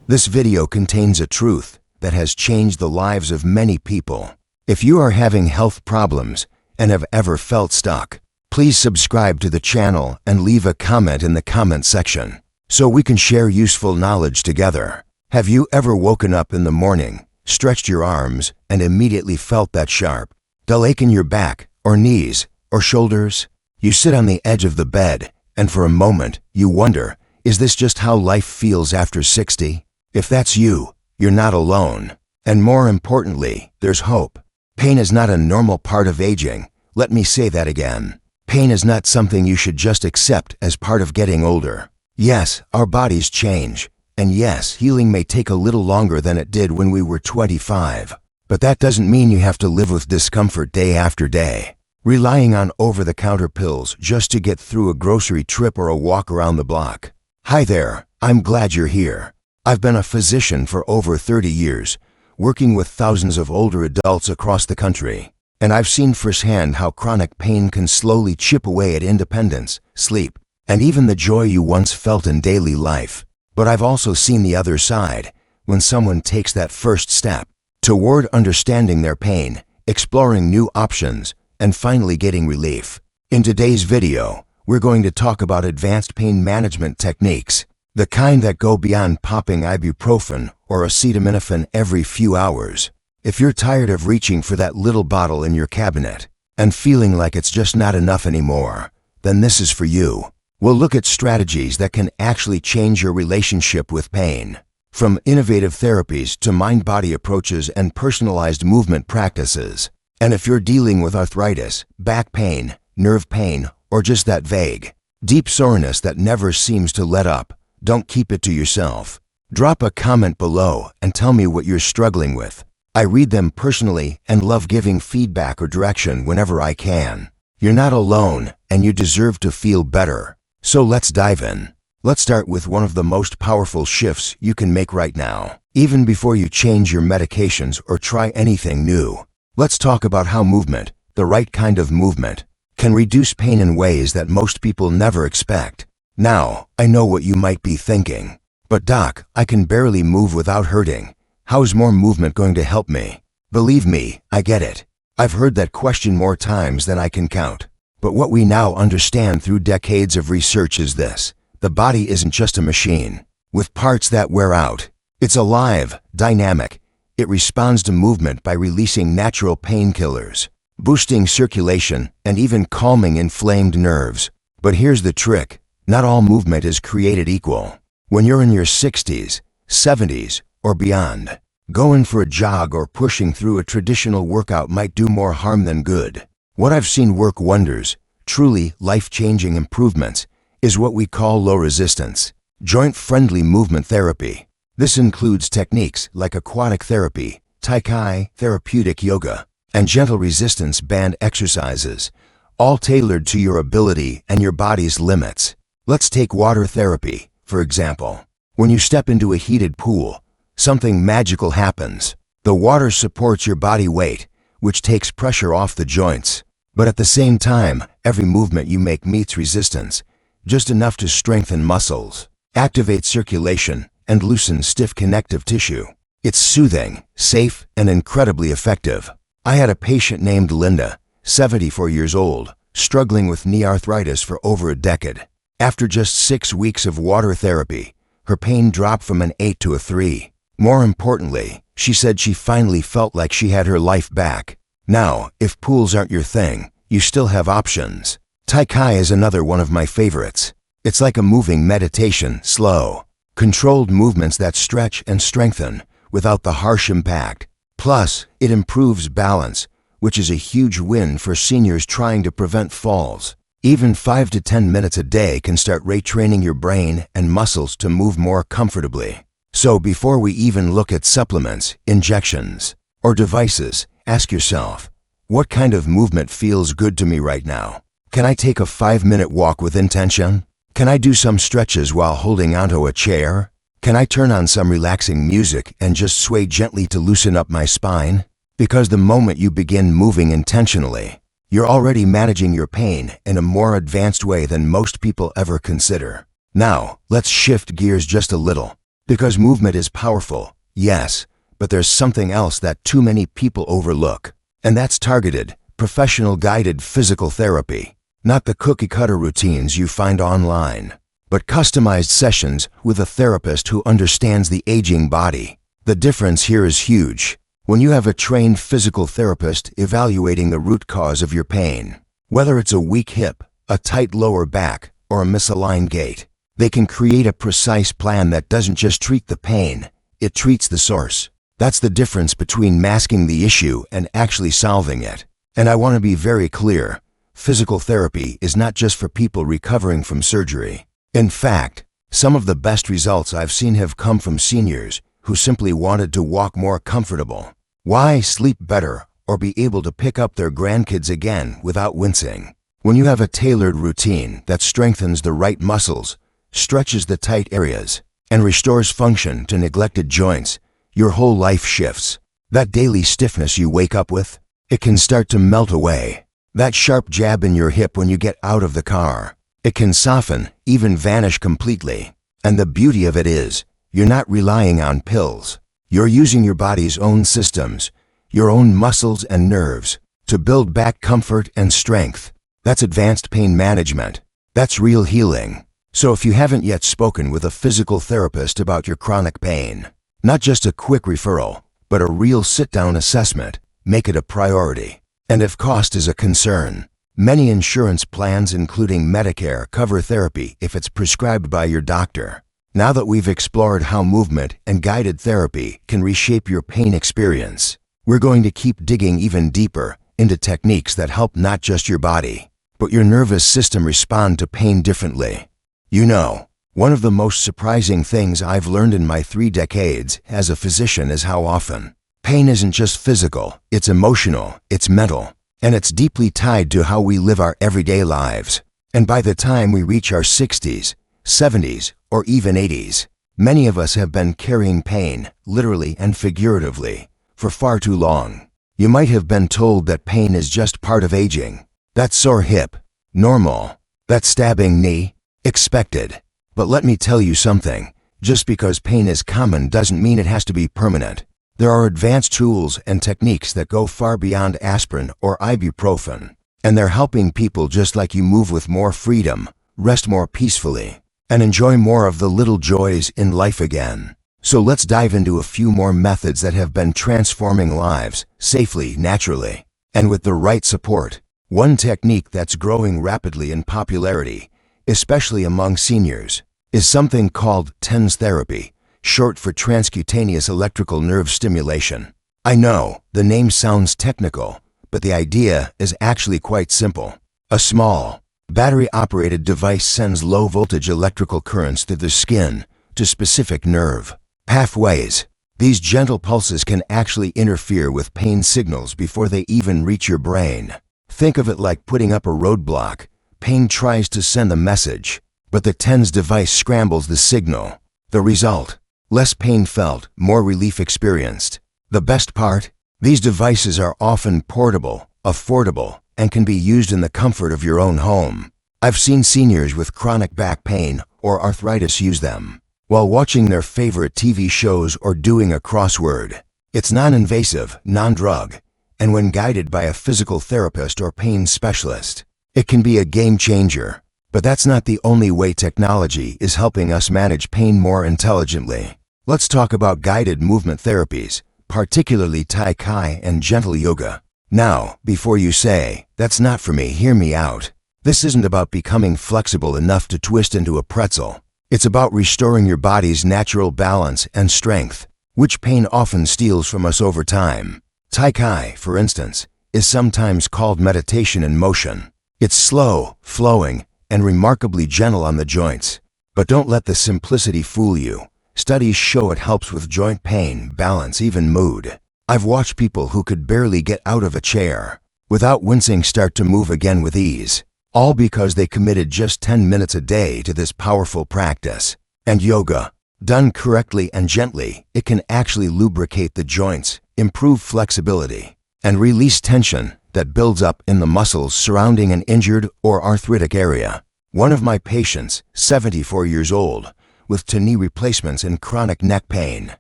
This video contains a truth that has changed the lives of many people. If you are having health problems and have ever felt stuck, please subscribe to the channel and leave a comment in the comment section so we can share useful knowledge together. Have you ever woken up in the morning, stretched your arms, and immediately felt that sharp, dull ache in your back or knees or shoulders? You sit on the edge of the bed and for a moment you wonder, is this just how life feels after 60? If that's you, you're not alone. And more importantly, there's hope. Pain is not a normal part of aging. Let me say that again. Pain is not something you should just accept as part of getting older. Yes, our bodies change. And yes, healing may take a little longer than it did when we were 25. But that doesn't mean you have to live with discomfort day after day, relying on over-the-counter pills just to get through a grocery trip or a walk around the block. Hi there, I'm glad you're here. I've been a physician for over 30 years, working with thousands of older adults across the country. And I've seen firsthand how chronic pain can slowly chip away at independence, sleep, and even the joy you once felt in daily life. But I've also seen the other side, when someone takes that first step toward understanding their pain, exploring new options, and finally getting relief. In today's video, we're going to talk about advanced pain management techniques, the kind that go beyond popping ibuprofen or acetaminophen every few hours. If you're tired of reaching for that little bottle in your cabinet and feeling like it's just not enough anymore, then this is for you. We'll look at strategies that can actually change your relationship with pain, from innovative therapies to mind-body approaches and personalized movement practices. And if you're dealing with arthritis, back pain, nerve pain, or just that vague, deep soreness that never seems to let up, don't keep it to yourself. Drop a comment below and tell me what you're struggling with. I read them personally and love giving feedback or direction whenever I can. You're not alone, and you deserve to feel better. So let's dive in. Let's start with one of the most powerful shifts you can make right now, even before you change your medications or try anything new. Let's talk about how movement, the right kind of movement, can reduce pain in ways that most people never expect. Now, I know what you might be thinking. But doc, I can barely move without hurting. How's more movement going to help me? Believe me, I get it. I've heard that question more times than I can count. But what we now understand through decades of research is this: the body isn't just a machine with parts that wear out. It's alive, dynamic. It responds to movement by releasing natural painkillers, boosting circulation, and even calming inflamed nerves. But here's the trick: not all movement is created equal. When you're in your 60s, 70s, or beyond, going for a jog or pushing through a traditional workout might do more harm than good. What I've seen work wonders, truly life-changing improvements, is what we call low-resistance, joint-friendly movement therapy. This includes techniques like aquatic therapy, tai chi, therapeutic yoga, and gentle resistance band exercises, all tailored to your ability and your body's limits. Let's take water therapy, for example. When you step into a heated pool, something magical happens. The water supports your body weight, which takes pressure off the joints. But at the same time, every movement you make meets resistance, just enough to strengthen muscles, activate circulation, and loosen stiff connective tissue. It's soothing, safe, and incredibly effective. I had a patient named Linda, 74 years old, struggling with knee arthritis for over a decade. After just 6 weeks of water therapy, her pain dropped from an 8 to a 3. More importantly, she said she finally felt like she had her life back. Now, if pools aren't your thing, you still have options. Tai Chi is another one of my favorites. It's like a moving meditation, slow, controlled movements that stretch and strengthen without the harsh impact. Plus, it improves balance, which is a huge win for seniors trying to prevent falls. Even 5 to 10 minutes a day can start retraining your brain and muscles to move more comfortably. So before we even look at supplements, injections, or devices, ask yourself, what kind of movement feels good to me right now? Can I take a 5-minute walk with intention? Can I do some stretches while holding onto a chair? Can I turn on some relaxing music and just sway gently to loosen up my spine? Because the moment you begin moving intentionally, you're already managing your pain in a more advanced way than most people ever consider. Now, let's shift gears just a little. Because movement is powerful, yes, but there's something else that too many people overlook. And that's targeted, professional guided physical therapy. Not the cookie-cutter routines you find online, but customized sessions with a therapist who understands the aging body. The difference here is huge. When you have a trained physical therapist evaluating the root cause of your pain, whether it's a weak hip, a tight lower back, or a misaligned gait, they can create a precise plan that doesn't just treat the pain, it treats the source. That's the difference between masking the issue and actually solving it. And I want to be very clear, physical therapy is not just for people recovering from surgery. In fact, some of the best results I've seen have come from seniors who simply wanted to walk more comfortable. Why sleep better or be able to pick up their grandkids again without wincing? When you have a tailored routine that strengthens the right muscles, stretches the tight areas, and restores function to neglected joints, your whole life shifts. That daily stiffness you wake up with, it can start to melt away. That sharp jab in your hip when you get out of the car, it can soften, even vanish completely. And the beauty of it is, you're not relying on pills. You're using your body's own systems, your own muscles and nerves, to build back comfort and strength. That's advanced pain management. That's real healing. So if you haven't yet spoken with a physical therapist about your chronic pain, not just a quick referral, but a real sit-down assessment, make it a priority. And if cost is a concern, many insurance plans including Medicare cover therapy if it's prescribed by your doctor. Now that we've explored how movement and guided therapy can reshape your pain experience, we're going to keep digging even deeper into techniques that help not just your body, but your nervous system respond to pain differently. You know, one of the most surprising things I've learned in my 3 decades as a physician is how often pain isn't just physical, it's emotional, it's mental, and it's deeply tied to how we live our everyday lives. And by the time we reach our 60s, 70s, or even 80s, many of us have been carrying pain, literally and figuratively, for far too long. You might have been told that pain is just part of aging. That sore hip, normal. That stabbing knee, expected. But let me tell you something. Just because pain is common doesn't mean it has to be permanent. There are advanced tools and techniques that go far beyond aspirin or ibuprofen, and they're helping people just like you move with more freedom, rest more peacefully, and enjoy more of the little joys in life again. So let's dive into a few more methods that have been transforming lives, safely, naturally, and with the right support. One technique that's growing rapidly in popularity, especially among seniors, is something called TENS therapy, short for transcutaneous electrical nerve stimulation. I know, the name sounds technical, but the idea is actually quite simple. A small, battery-operated device sends low-voltage electrical currents through the skin to specific nerve pathways. These gentle pulses can actually interfere with pain signals before they even reach your brain. Think of it like putting up a roadblock. Pain tries to send the message, but the TENS device scrambles the signal. The result? Less pain felt, more relief experienced. The best part? These devices are often portable, affordable, and can be used in the comfort of your own home. I've seen seniors with chronic back pain or arthritis use them while watching their favorite TV shows or doing a crossword. It's non-invasive, non-drug, and when guided by a physical therapist or pain specialist, it can be a game changer. But that's not the only way technology is helping us manage pain more intelligently. Let's talk about guided movement therapies, particularly Tai Chi and gentle yoga. Now, before you say, "That's not for me," hear me out. This isn't about becoming flexible enough to twist into a pretzel. It's about restoring your body's natural balance and strength, which pain often steals from us over time. Tai Chi, for instance, is sometimes called meditation in motion. It's slow, flowing, and remarkably gentle on the joints. But don't let the simplicity fool you. Studies show it helps with joint pain, balance, even mood. I've watched people who could barely get out of a chair without wincing start to move again with ease, all because they committed just 10 minutes a day to this powerful practice. And yoga, done correctly and gently, it can actually lubricate the joints, improve flexibility, and release tension that builds up in the muscles surrounding an injured or arthritic area. One of my patients, 74 years old, with knee replacements and chronic neck pain.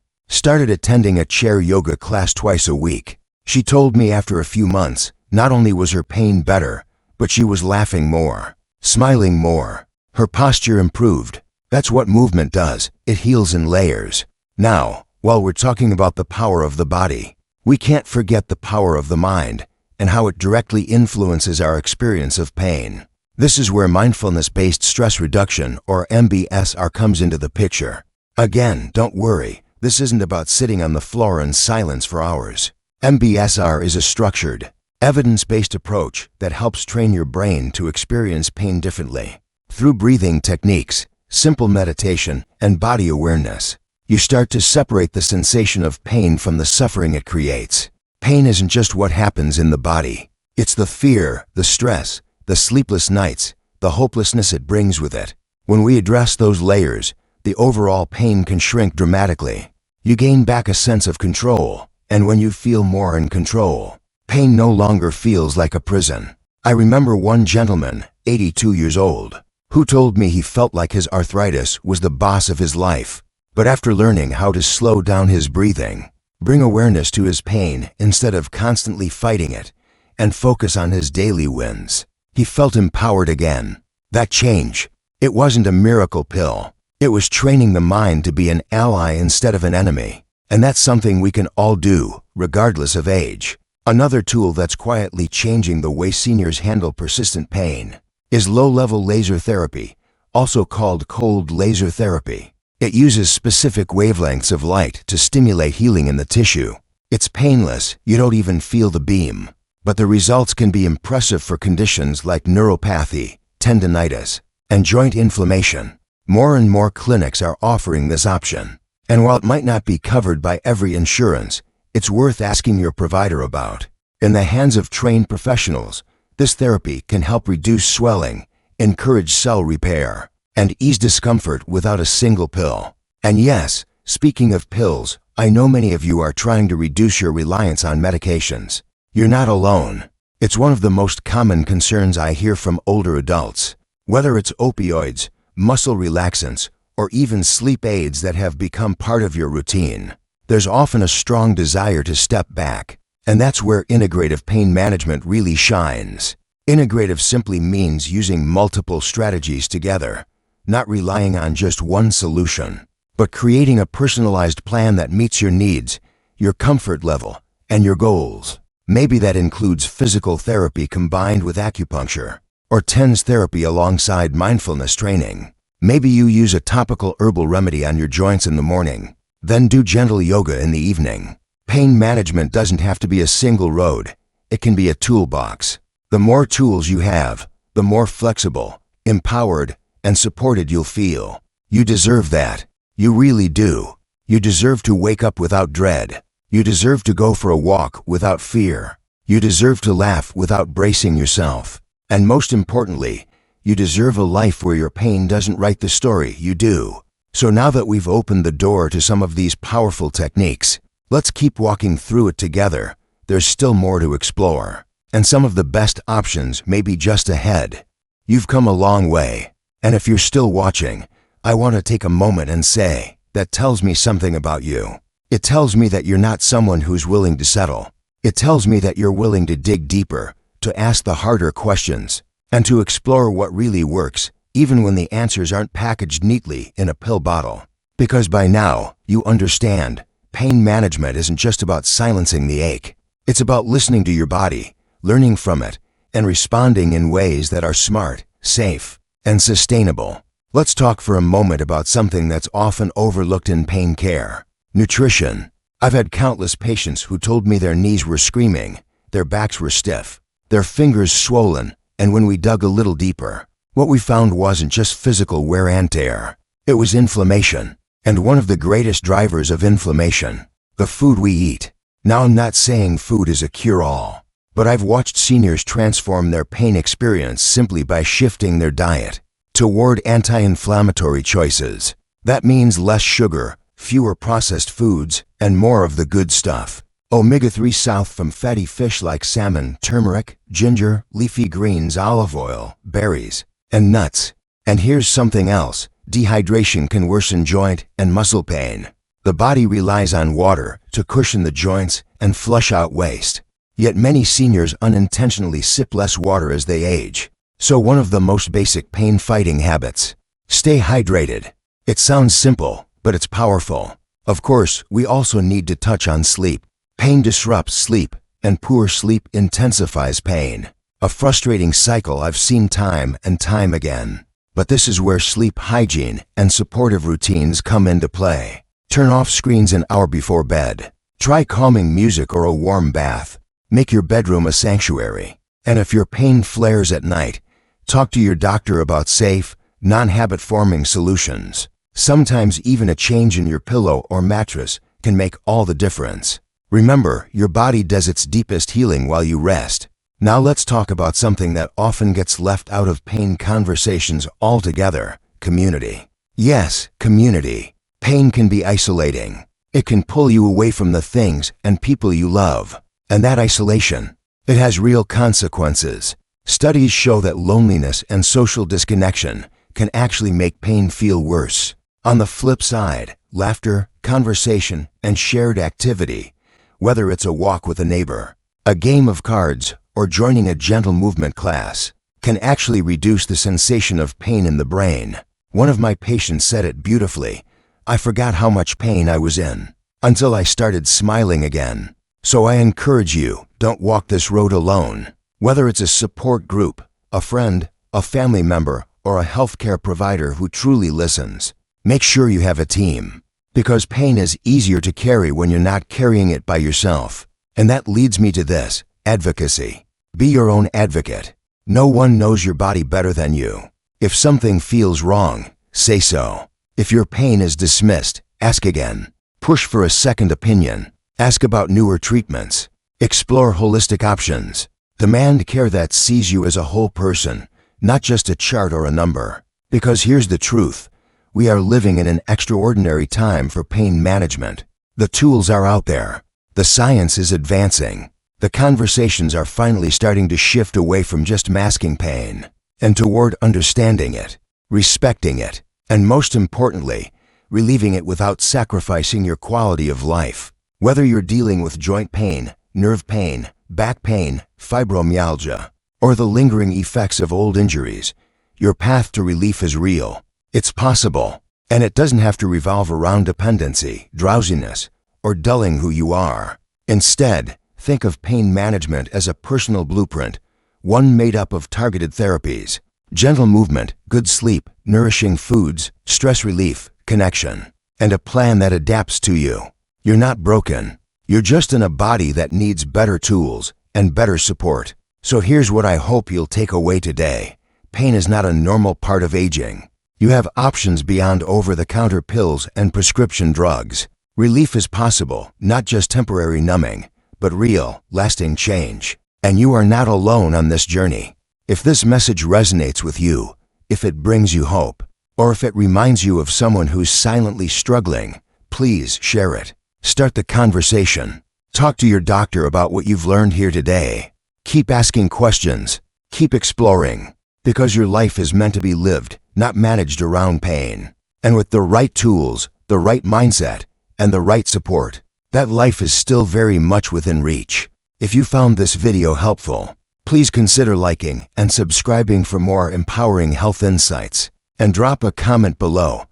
Started attending a chair yoga class twice a week. She told me after a few months, not only was her pain better, but she was laughing more, smiling more. Her posture improved. That's what movement does. It heals in layers. Now, while we're talking about the power of the body, we can't forget the power of the mind and how it directly influences our experience of pain. This is where mindfulness-based stress reduction, or MBSR, comes into the picture. Again, don't worry, this isn't about sitting on the floor in silence for hours. MBSR is a structured, evidence-based approach that helps train your brain to experience pain differently. Through breathing techniques, simple meditation, and body awareness, you start to separate the sensation of pain from the suffering it creates. Pain isn't just what happens in the body. It's the fear, the stress, the sleepless nights, the hopelessness it brings with it. When we address those layers, the overall pain can shrink dramatically. You gain back a sense of control, and when you feel more in control, pain no longer feels like a prison. I remember one gentleman, 82 years old, who told me he felt like his arthritis was the boss of his life. But after learning how to slow down his breathing, bring awareness to his pain instead of constantly fighting it, and focus on his daily wins, he felt empowered again. That change, it wasn't a miracle pill. It was training the mind to be an ally instead of an enemy. And that's something we can all do, regardless of age. Another tool that's quietly changing the way seniors handle persistent pain is low-level laser therapy, also called cold laser therapy. It uses specific wavelengths of light to stimulate healing in the tissue. It's painless, you don't even feel the beam. But the results can be impressive for conditions like neuropathy, tendinitis, and joint inflammation. More and more clinics are offering this option. And while it might not be covered by every insurance, it's worth asking your provider about. In the hands of trained professionals, this therapy can help reduce swelling, encourage cell repair, and ease discomfort without a single pill. And yes, speaking of pills, I know many of you are trying to reduce your reliance on medications. You're not alone. It's one of the most common concerns I hear from older adults. Whether it's opioids, muscle relaxants, or even sleep aids that have become part of your routine, there's often a strong desire to step back. And that's where integrative pain management really shines. Integrative simply means using multiple strategies together, not relying on just one solution, but creating a personalized plan that meets your needs, your comfort level, and your goals. Maybe that includes physical therapy combined with acupuncture, or TENS therapy alongside mindfulness training. Maybe you use a topical herbal remedy on your joints in the morning, then do gentle yoga in the evening. Pain management doesn't have to be a single road. It can be a toolbox. The more tools you have, the more flexible, empowered, and supported you'll feel. You deserve that. You really do. You deserve to wake up without dread. You deserve to go for a walk without fear. You deserve to laugh without bracing yourself. And most importantly, you deserve a life where your pain doesn't write the story you do. So now that we've opened the door to some of these powerful techniques, let's keep walking through it together. There's still more to explore. And some of the best options may be just ahead. You've come a long way. And if you're still watching, I want to take a moment and say, that tells me something about you. It tells me that you're not someone who's willing to settle. It tells me that you're willing to dig deeper, to ask the harder questions, and to explore what really works, even when the answers aren't packaged neatly in a pill bottle. Because by now, you understand, pain management isn't just about silencing the ache. It's about listening to your body, learning from it, and responding in ways that are smart, safe, and sustainable. Let's talk for a moment about something that's often overlooked in pain care: nutrition. I've had countless patients who told me their knees were screaming, their backs were stiff, their fingers swollen, and when we dug a little deeper, what we found wasn't just physical wear and tear. It was inflammation. And one of the greatest drivers of inflammation, the food we eat. Now, I'm not saying food is a cure-all, but I've watched seniors transform their pain experience simply by shifting their diet toward anti-inflammatory choices. That means less sugar, fewer processed foods, and more of the good stuff. Omega-3 south from fatty fish like salmon, turmeric, ginger, leafy greens, olive oil, berries, and nuts. And here's something else. dehydration can worsen joint and muscle pain. The body relies on water to cushion the joints and flush out waste. Yet many seniors unintentionally sip less water as they age. So one of the most basic pain-fighting habits: stay hydrated. It sounds simple, but it's powerful. Of course, we also need to touch on sleep. Pain disrupts sleep, and poor sleep intensifies pain. A frustrating cycle I've seen time and time again. But this is where sleep hygiene and supportive routines come into play. Turn off screens an hour before bed. Try calming music or a warm bath. Make your bedroom a sanctuary. And if your pain flares at night, talk to your doctor about safe, non-habit-forming solutions. Sometimes even a change in your pillow or mattress can make all the difference. Remember, your body does its deepest healing while you rest. Now let's talk about something that often gets left out of pain conversations altogether: community. Yes, community. Pain can be isolating. It can pull you away from the things and people you love. And that isolation, it has real consequences. Studies show that loneliness and social disconnection can actually make pain feel worse. On the flip side, laughter, conversation, and shared activity, whether it's a walk with a neighbor, a game of cards, or joining a gentle movement class, can actually reduce the sensation of pain in the brain. One of my patients said it beautifully: "I forgot how much pain I was in until I started smiling again." So I encourage you, don't walk this road alone. Whether it's a support group, a friend, a family member, or a healthcare provider who truly listens, make sure you have a team. Because pain is easier to carry when you're not carrying it by yourself. And that leads me to this: advocacy. Be your own advocate. No one knows your body better than you. If something feels wrong, say so. If your pain is dismissed, ask again. Push for a second opinion. Ask about newer treatments. Explore holistic options. Demand care that sees you as a whole person, not just a chart or a number. Because here's the truth: we are living in an extraordinary time for pain management. The tools are out there. The science is advancing. The conversations are finally starting to shift away from just masking pain and toward understanding it, respecting it, and most importantly, relieving it without sacrificing your quality of life. Whether you're dealing with joint pain, nerve pain, back pain, fibromyalgia, or the lingering effects of old injuries, your path to relief is real. It's possible, and it doesn't have to revolve around dependency, drowsiness, or dulling who you are. Instead, think of pain management as a personal blueprint, one made up of targeted therapies, gentle movement, good sleep, nourishing foods, stress relief, connection, and a plan that adapts to you. You're not broken. You're just in a body that needs better tools and better support. So here's what I hope you'll take away today. Pain is not a normal part of aging. You have options beyond over-the-counter pills and prescription drugs. Relief is possible, not just temporary numbing, but real, lasting change. And you are not alone on this journey. If this message resonates with you, if it brings you hope, or if it reminds you of someone who's silently struggling, please share it. Start the conversation. Talk to your doctor about what you've learned here today. Keep asking questions. Keep exploring. Because your life is meant to be lived, not managed around pain. And with the right tools, the right mindset, and the right support, that life is still very much within reach. If you found this video helpful, please consider liking and subscribing for more empowering health insights. And drop a comment below.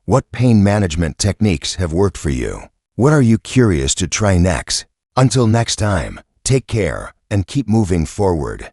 What pain management techniques have worked for you? What are you curious to try next? Until next time, take care and keep moving forward.